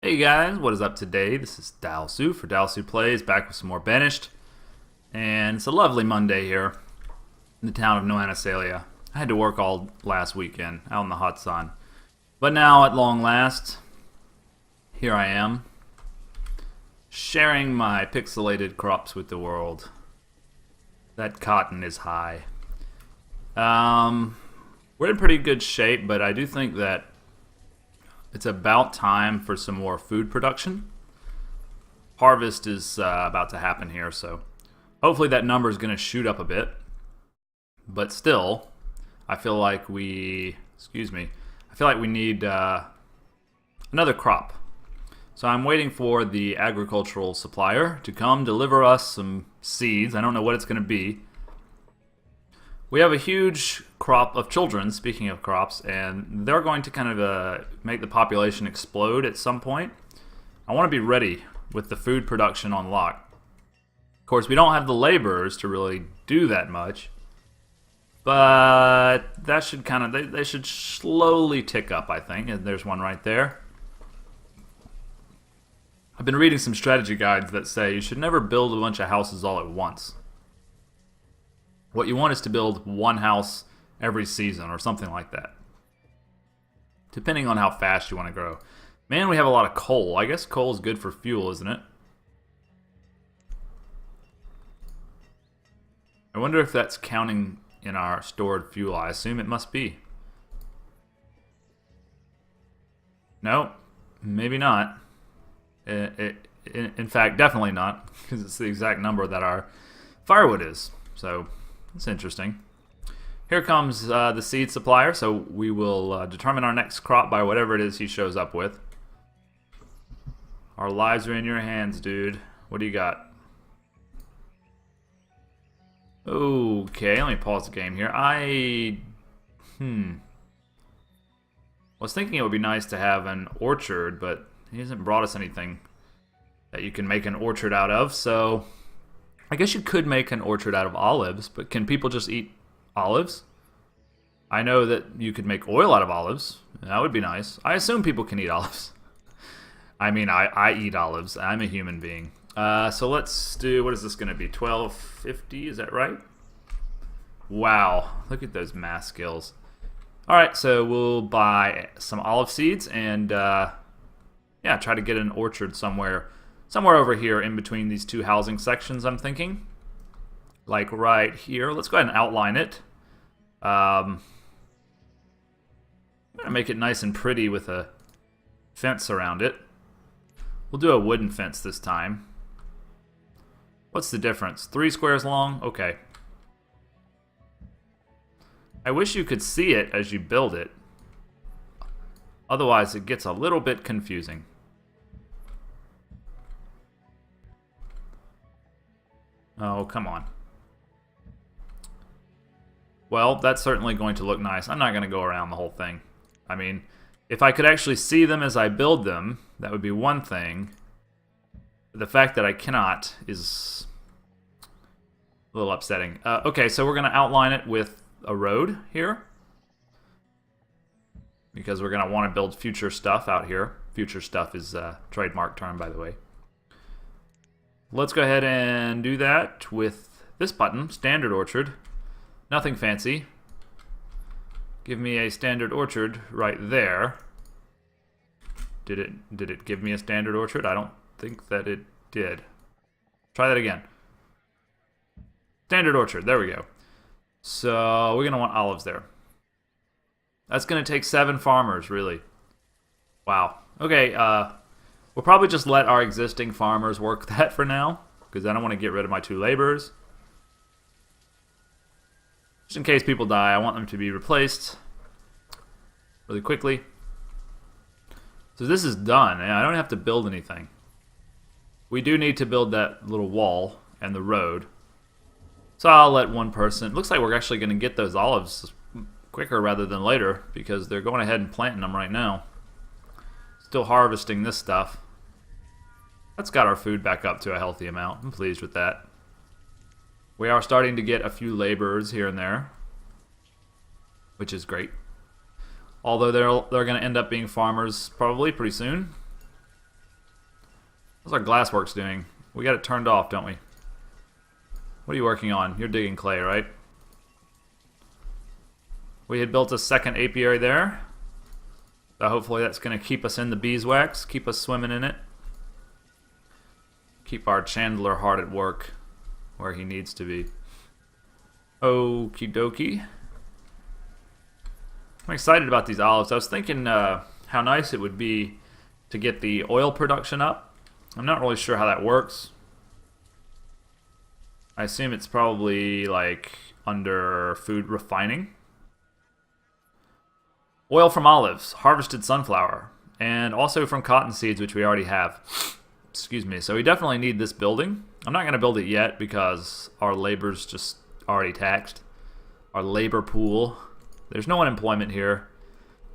Hey guys, what is up today? This is Dalsu for Dalsu Plays, back with some more Banished. And it's a lovely Monday here in the town of Noanasalia. I had to work all last weekend out in the hot sun. But now, at long last, here I am, sharing my pixelated crops with the world. That cotton is high. We're in pretty good shape, but I do think that it's about time for some more food production. Harvest is about to happen here, so hopefully that number is going to shoot up a bit. But still, I feel like we need another crop. So I'm waiting for the agricultural supplier to come deliver us some seeds. I don't know what it's going to be. We have a huge crop of children, speaking of crops, and they're going to kind of make the population explode at some point. I want to be ready with the food production on lock. Of course, we don't have the laborers to really do that much, but that should they should slowly tick up, I think. And there's one right there. I've been reading some strategy guides that say you should never build a bunch of houses all at once. What you want is to build one house every season or something like that, depending on how fast you want to grow. Man, we have a lot of coal. I guess coal is good for fuel, isn't it? I wonder if that's counting in our stored fuel. I assume it must be. No, maybe not. In fact, definitely not, because it's the exact number that our firewood is. So it's interesting. Here comes the seed supplier, so we will determine our next crop by whatever it is he shows up with. Our lives are in your hands, dude. What do you got? Okay, let me pause the game here. I was thinking it would be nice to have an orchard, but he hasn't brought us anything that you can make an orchard out of, so I guess you could make an orchard out of olives, but can people just eat olives? I know that you could make oil out of olives. That would be nice. I assume people can eat olives. I mean, I eat olives. I'm a human being. So let's do, what is this going to be? 1250, is that right? Wow, look at those math skills. Alright, so we'll buy some olive seeds and yeah, try to get an orchard somewhere over here in between these two housing sections, I'm thinking. Like right here. Let's go ahead and outline it. I'm going to make it nice and pretty with a fence around it. We'll do a wooden fence this time. What's the difference? 3 squares long? Okay. I wish you could see it as you build it. Otherwise, it gets a little bit confusing. Oh, come on. Well, that's certainly going to look nice. I'm not going to go around the whole thing. I mean, if I could actually see them as I build them, that would be one thing. The fact that I cannot is a little upsetting. Okay, so we're going to outline it with a road here, because we're going to want to build future stuff out here. Future stuff is a trademark term, by the way. Let's go ahead and do that with this button, Standard Orchard. Nothing fancy. Give me a standard orchard right there. Did it give me a standard orchard? I don't think that it did. Try that again. Standard orchard, there we go. So we're going to want olives there. That's going to take 7 farmers, really. Wow. Okay, we'll probably just let our existing farmers work that for now, because I don't want to get rid of my 2 laborers. Just in case people die, I want them to be replaced really quickly. So this is done, and I don't have to build anything. We do need to build that little wall and the road. So I'll let one person... Looks like we're actually going to get those olives quicker rather than later, because they're going ahead and planting them right now. Still harvesting this stuff. That's got our food back up to a healthy amount. I'm pleased with that. We are starting to get a few laborers here and there, which is great. Although they're going to end up being farmers probably pretty soon. How's our glassworks doing? We got it turned off, don't we? What are you working on? You're digging clay, right? We had built a second apiary there. So hopefully that's going to keep us in the beeswax, keep us swimming in it. Keep our Chandler hard at work where he needs to be. Okie dokie. I'm excited about these olives. I was thinking how nice it would be to get the oil production up. I'm not really sure how that works. I assume it's probably like under food refining. Oil from olives, harvested sunflower, and also from cotton seeds, which we already have. Excuse me. So we definitely need this building. I'm not going to build it yet because our labor's just already taxed. Our labor pool. There's no unemployment here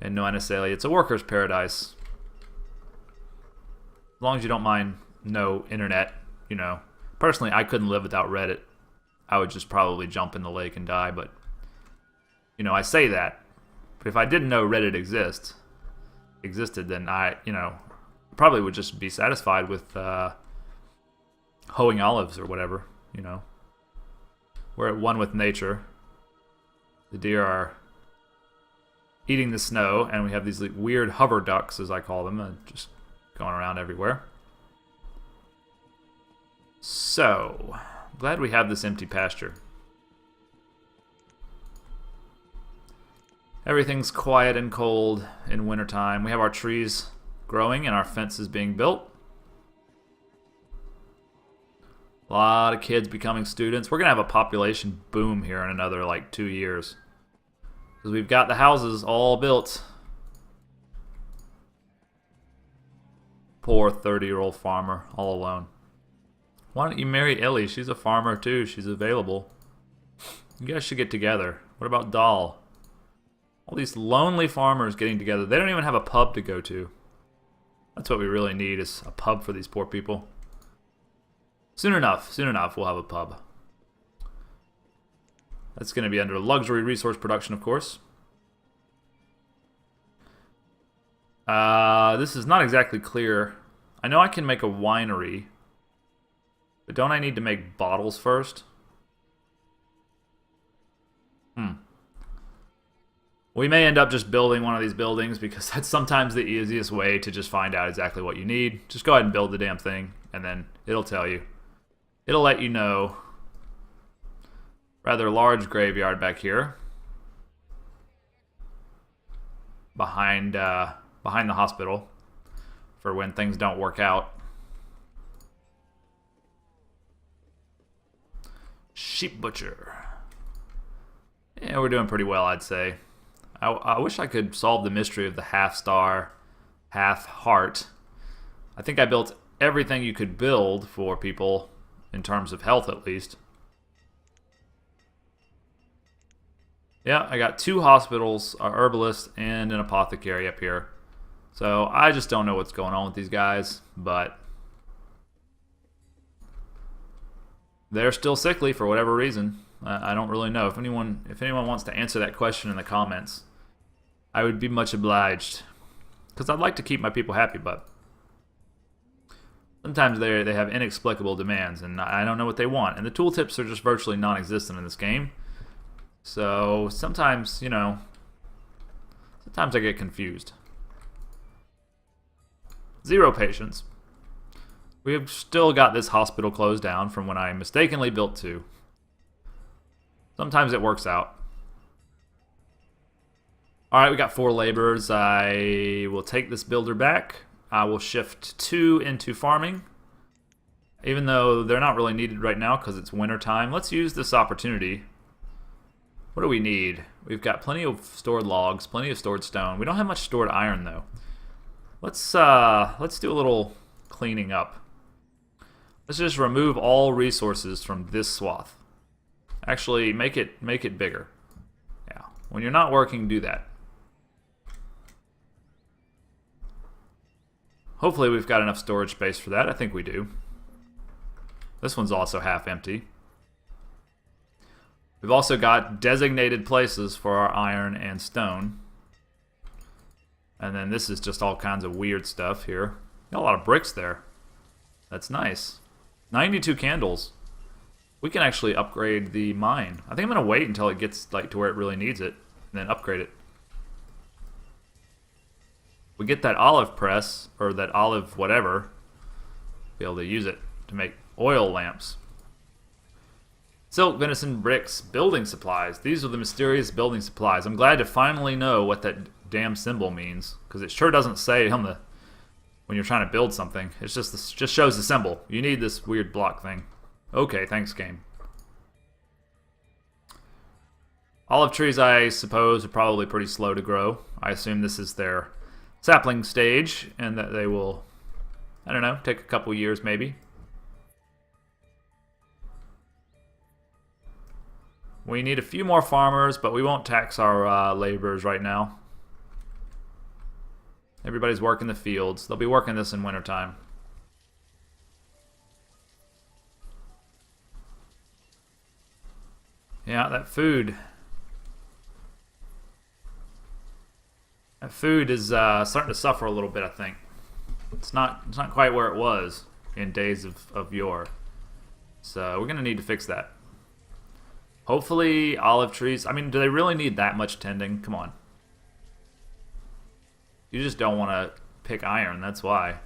in No Anasalia. It's a worker's paradise. As long as you don't mind no internet, you know. Personally, I couldn't live without Reddit. I would just probably jump in the lake and die, but, you know, I say that. But if I didn't know Reddit existed, then I, you know, probably would just be satisfied with hoeing olives or whatever, you know. We're at one with nature. The deer are eating the snow, and we have these like, weird hover ducks, as I call them, just going around everywhere. So, glad we have this empty pasture. Everything's quiet and cold in wintertime. We have our trees growing and our fences being built. A lot of kids becoming students. We're going to have a population boom here in another like 2 years. Because we've got the houses all built. Poor 30-year-old farmer all alone. Why don't you marry Ellie? She's a farmer too. She's available. You guys should get together. What about Doll? All these lonely farmers getting together. They don't even have a pub to go to. That's what we really need, is a pub for these poor people. Soon enough we'll have a pub. That's going to be under luxury resource production, of course. This is not exactly clear. I know I can make a winery, but don't I need to make bottles first? We may end up just building one of these buildings because that's sometimes the easiest way to just find out exactly what you need. Just go ahead and build the damn thing, and then it'll tell you. It'll let you know. Rather large graveyard back here. Behind the hospital. For when things don't work out. Sheep butcher. Yeah, we're doing pretty well, I'd say. I wish I could solve the mystery of the half-star, half-heart. I think I built everything you could build for people, in terms of health at least. Yeah, I got 2 hospitals, a herbalist, and an apothecary up here. So I just don't know what's going on with these guys, but they're still sickly for whatever reason. I don't really know. If anyone wants to answer that question in the comments, I would be much obliged. Because I'd like to keep my people happy, but sometimes they have inexplicable demands, and I don't know what they want. And the tooltips are just virtually non-existent in this game. So sometimes, you know, sometimes I get confused. 0 patients. We have still got this hospital closed down from when I mistakenly built 2. Sometimes it works out. Alright, we got 4 laborers. I will take this builder back. I will shift 2 into farming. Even though they're not really needed right now because it's winter time. Let's use this opportunity. What do we need? We've got plenty of stored logs, plenty of stored stone. We don't have much stored iron though. Let's do a little cleaning up. Let's just remove all resources from this swath. Actually, make it bigger. Yeah. When you're not working, do that. Hopefully we've got enough storage space for that. I think we do. This one's also half empty. We've also got designated places for our iron and stone. And then this is just all kinds of weird stuff here. Got a lot of bricks there. That's nice. 92 candles. We can actually upgrade the mine. I think I'm going to wait until it gets like to where it really needs it, and then upgrade it. We get that olive press, or that olive whatever, be able to use it to make oil lamps. Silk, venison, bricks, building supplies. These are the mysterious building supplies. I'm glad to finally know what that damn symbol means, because it sure doesn't say on the when you're trying to build something. It's just shows the symbol. You need this weird block thing. Okay, thanks, game. Olive trees, I suppose, are probably pretty slow to grow. I assume this is their sapling stage, and that they will, I don't know, take a couple years maybe. We need a few more farmers, but we won't tax our laborers right now. Everybody's working the fields. They'll be working this in wintertime. Yeah, that food. That food is starting to suffer a little bit, I think. It's not quite where it was in days of yore. So we're going to need to fix that. Hopefully olive trees. I mean, do they really need that much tending? Come on. You just don't want to pick iron, that's why.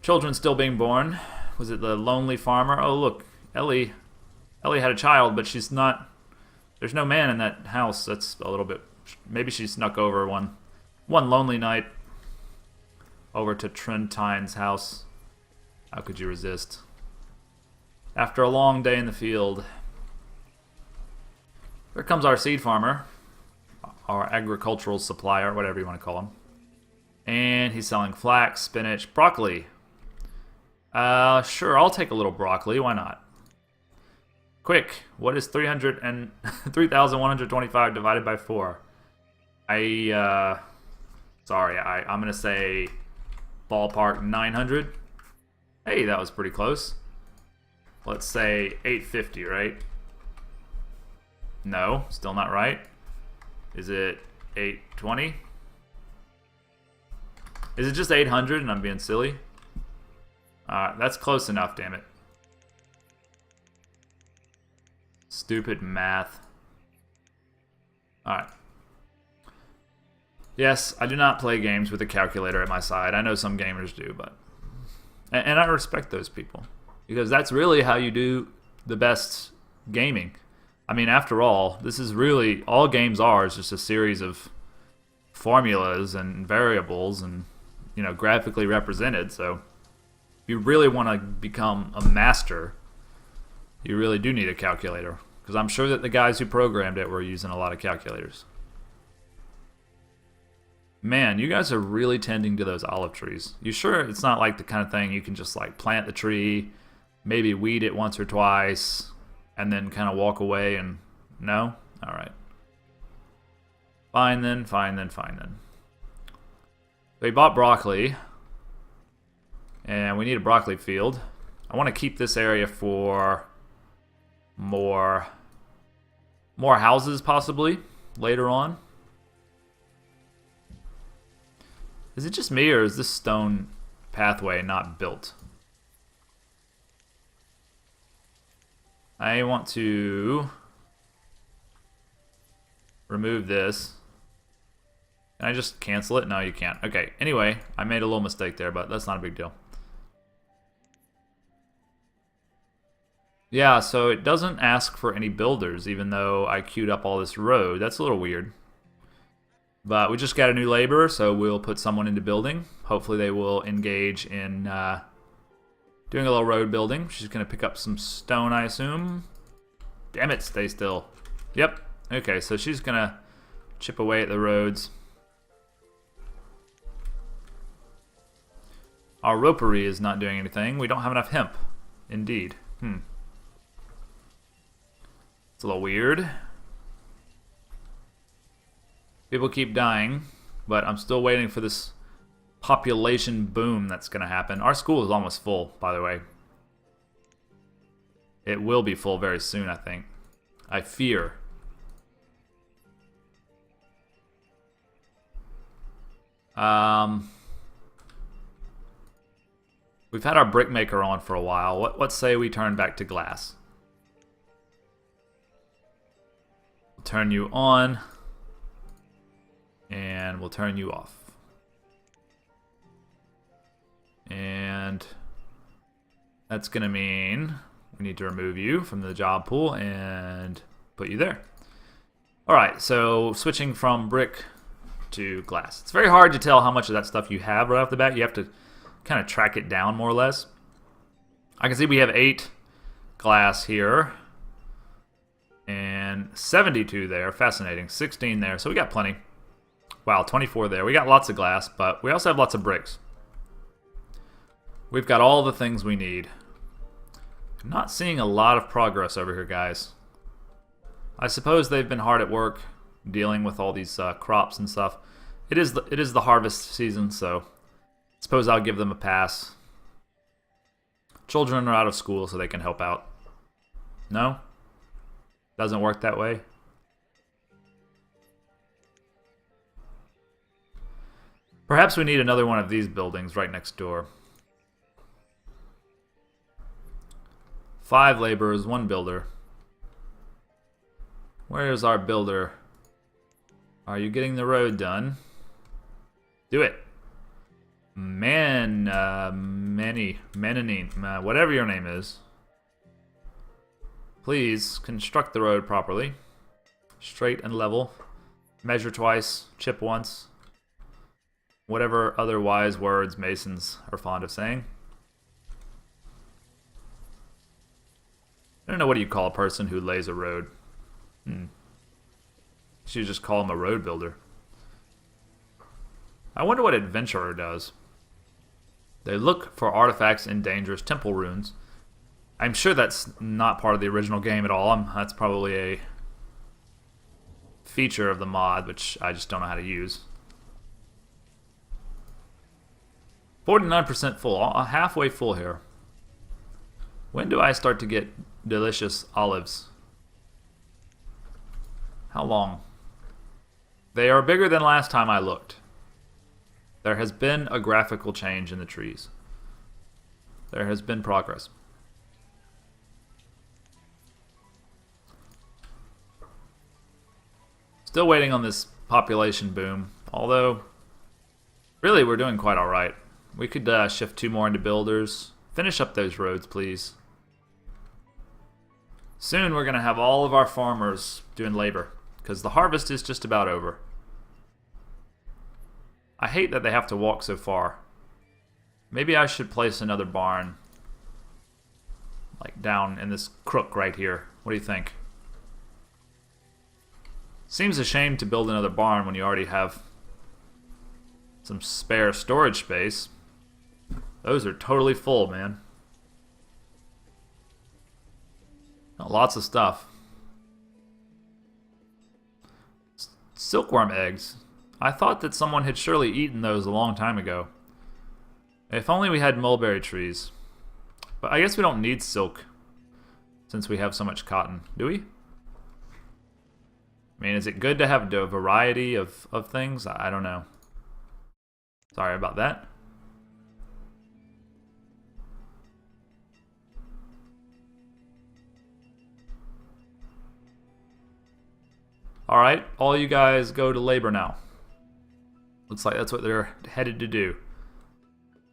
Children still being born. Was it the lonely farmer? Oh, look. Ellie had a child, but she's not... There's no man in that house. That's a little bit... Maybe she snuck over one lonely night over to Trentine's house. How could you resist? After a long day in the field. Here comes our seed farmer. Our agricultural supplier, whatever you want to call him. And he's selling flax, spinach, broccoli. Sure, I'll take a little broccoli. Why not? Quick, what is 3,125 divided by 4? Sorry, I'm going to say ballpark 900. Hey, that was pretty close. Let's say 850, right? No, still not right. Is it 820? Is it just 800 and I'm being silly? That's close enough, damn it. Stupid math. Alright. Yes, I do not play games with a calculator at my side. I know some gamers do, but... And I respect those people. Because that's really how you do the best gaming. I mean, after all, this is really... All games are is just a series of formulas and variables and, you know, graphically represented. So, if you really want to become a master, you really do need a calculator. Because I'm sure that the guys who programmed it were using a lot of calculators. Man, you guys are really tending to those olive trees. You sure it's not like the kind of thing you can just like plant the tree, maybe weed it once or twice, and then kind of walk away and... No? Alright. Fine then, fine then, fine then. So we bought broccoli. And we need a broccoli field. I want to keep this area for more houses, possibly, later on. Is it just me, or is this stone pathway not built? I want to remove this. Can I just cancel it? No, you can't. Okay, anyway, I made a little mistake there, but that's not a big deal. Yeah, so it doesn't ask for any builders, even though I queued up all this road. That's a little weird. But we just got a new laborer, so we'll put someone into building. Hopefully they will engage in doing a little road building. She's going to pick up some stone, I assume. Damn it, stay still. Yep. Okay, so she's going to chip away at the roads. Our ropery is not doing anything. We don't have enough hemp. Indeed. It's a little weird. People keep dying, but I'm still waiting for this population boom that's going to happen. Our school is almost full, by the way. It will be full very soon, I think. I fear. We've had our brick maker on for a while. What say we turn back to glass? We'll turn you on. And we'll turn you off. And that's going to mean we need to remove you from the job pool and put you there. Alright, so switching from brick to glass. It's very hard to tell how much of that stuff you have right off the bat. You have to kind of track it down more or less. I can see we have 8 glass here and 72 there. Fascinating. 16 there. So we got plenty. Wow, 24 there. We got lots of glass, but we also have lots of bricks. We've got all the things we need. I'm not seeing a lot of progress over here, guys. I suppose they've been hard at work dealing with all these crops and stuff. It is the harvest season, so suppose I'll give them a pass. Children are out of school, so they can help out. No? Doesn't work that way? Perhaps we need another one of these buildings right next door. 5 laborers, 1 builder. Where's our builder? Are you getting the road done? Do it. Menonine, whatever your name is. Please construct the road properly. Straight and level. Measure twice, chip once. Whatever other wise words masons are fond of saying. I don't know what you call a person who lays a road. Should just call him a road builder. I wonder what adventurer does. They look for artifacts in dangerous temple ruins. I'm sure that's not part of the original game at all. That's probably a feature of the mod, which I just don't know how to use. 49% full, halfway full here. When do I start to get delicious olives? How long? They are bigger than last time I looked. There has been a graphical change in the trees. There has been progress. Still waiting on this population boom, although really we're doing quite alright. We could shift 2 more into builders. Finish up those roads, please. Soon we're going to have all of our farmers doing labor, because the harvest is just about over. I hate that they have to walk so far. Maybe I should place another barn, like down in this crook right here. What do you think? Seems a shame to build another barn when you already have some spare storage space. Those are totally full, man. Lots of stuff. Silkworm eggs. I thought that someone had surely eaten those a long time ago. If only we had mulberry trees. But I guess we don't need silk, since we have so much cotton. Do we? I mean, is it good to have a variety of things? I don't know. Sorry about that. Alright, all you guys go to labor now. Looks like that's what they're headed to do.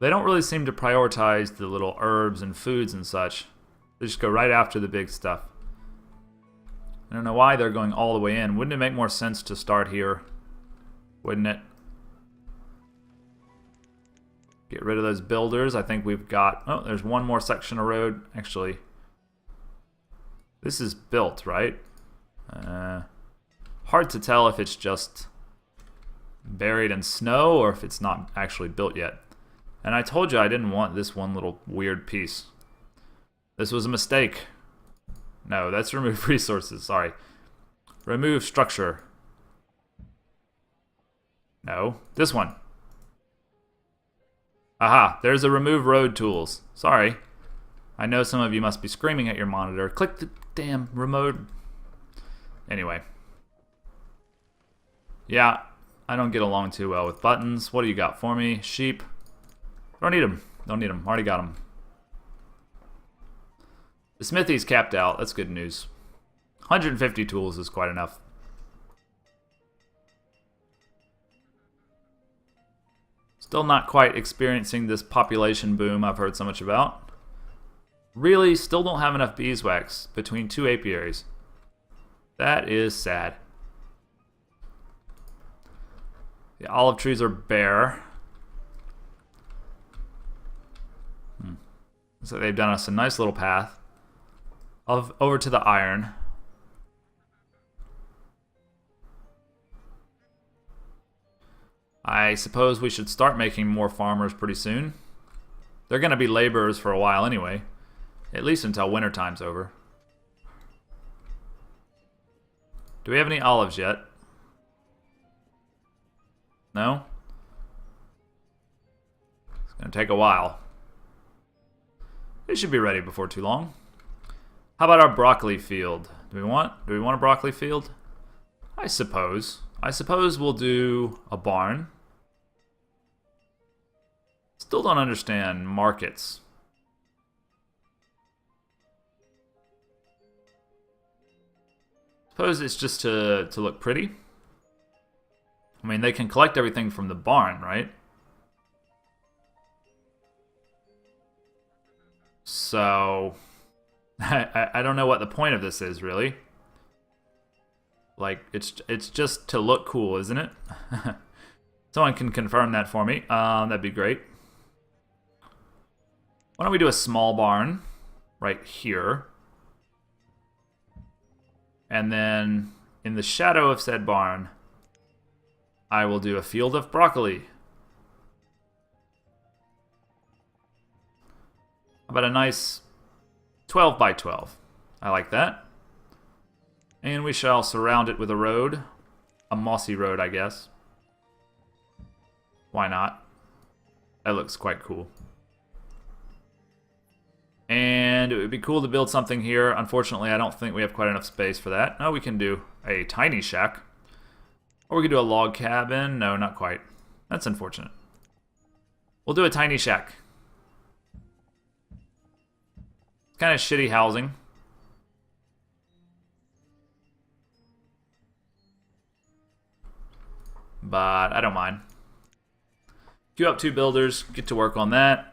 They don't really seem to prioritize the little herbs and foods and such. They just go right after the big stuff. I don't know why they're going all the way in. Wouldn't it make more sense to start here? Wouldn't it? Get rid of those builders. I think we've got... Oh, there's one more section of road. Actually, this is built, right? Hard to tell if it's just buried in snow or if it's not actually built yet. And I told you I didn't want this one little weird piece. This was a mistake. No, that's remove resources. Sorry. Remove structure. No, this one. Aha, there's a remove road tools. Sorry. I know some of you must be screaming at your monitor. Click the damn remote. Anyway. Yeah, I don't get along too well with buttons. What do you got for me? Sheep. I don't need them. Don't need them. Already got them. The smithy's capped out. That's good news. 150 tools is quite enough. Still not quite experiencing this population boom I've heard so much about. Really, still don't have enough beeswax between 2 apiaries. That is sad. The olive trees are bare. So they've done us a nice little path over to the iron. I suppose we should start making more farmers pretty soon. They're going to be laborers for a while anyway. At least until wintertime's over. Do we have any olives yet? No? It's going to take a while. They should be ready before too long. How about our broccoli field? Do we want a broccoli field? I suppose. I suppose we'll do a barn. Still don't understand markets. Suppose it's just to look pretty. I mean, they can collect everything from the barn, right? So, I don't know what the point of this is, really. Like, it's just to look cool, isn't it? Someone can confirm that for me. That'd be great. Why don't we do a small barn right here? And then, in the shadow of said barn, I will do a field of broccoli. How about a nice 12 by 12? I like that. And we shall surround it with a road. A mossy road, I guess. Why not? That looks quite cool. And it would be cool to build something here. Unfortunately, I don't think we have quite enough space for that. No, we can do a tiny shack. Or we could do a log cabin. No, not quite. That's unfortunate. We'll do a tiny shack. It's kind of shitty housing. But I don't mind. Queue up 2 builders. Get to work on that.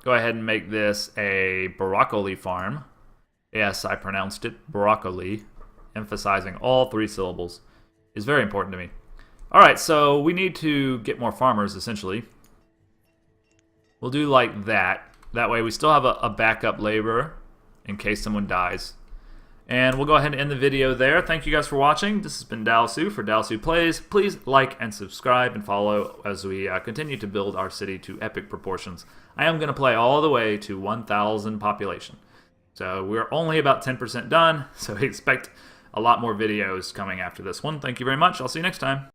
Go ahead and make this a broccoli farm. Yes, I pronounced it broccoli. Emphasizing all 3 syllables is very important to me. Alright, so we need to get more farmers, essentially. We'll do like that. That way we still have a backup laborer in case someone dies. And we'll go ahead and end the video there. Thank you guys for watching. This has been Dalsu for Dalsu Plays. Please like and subscribe and follow as we continue to build our city to epic proportions. I am going to play all the way to 1,000 population. So we're only about 10% done, so expect a lot more videos coming after this one. Thank you very much. I'll see you next time.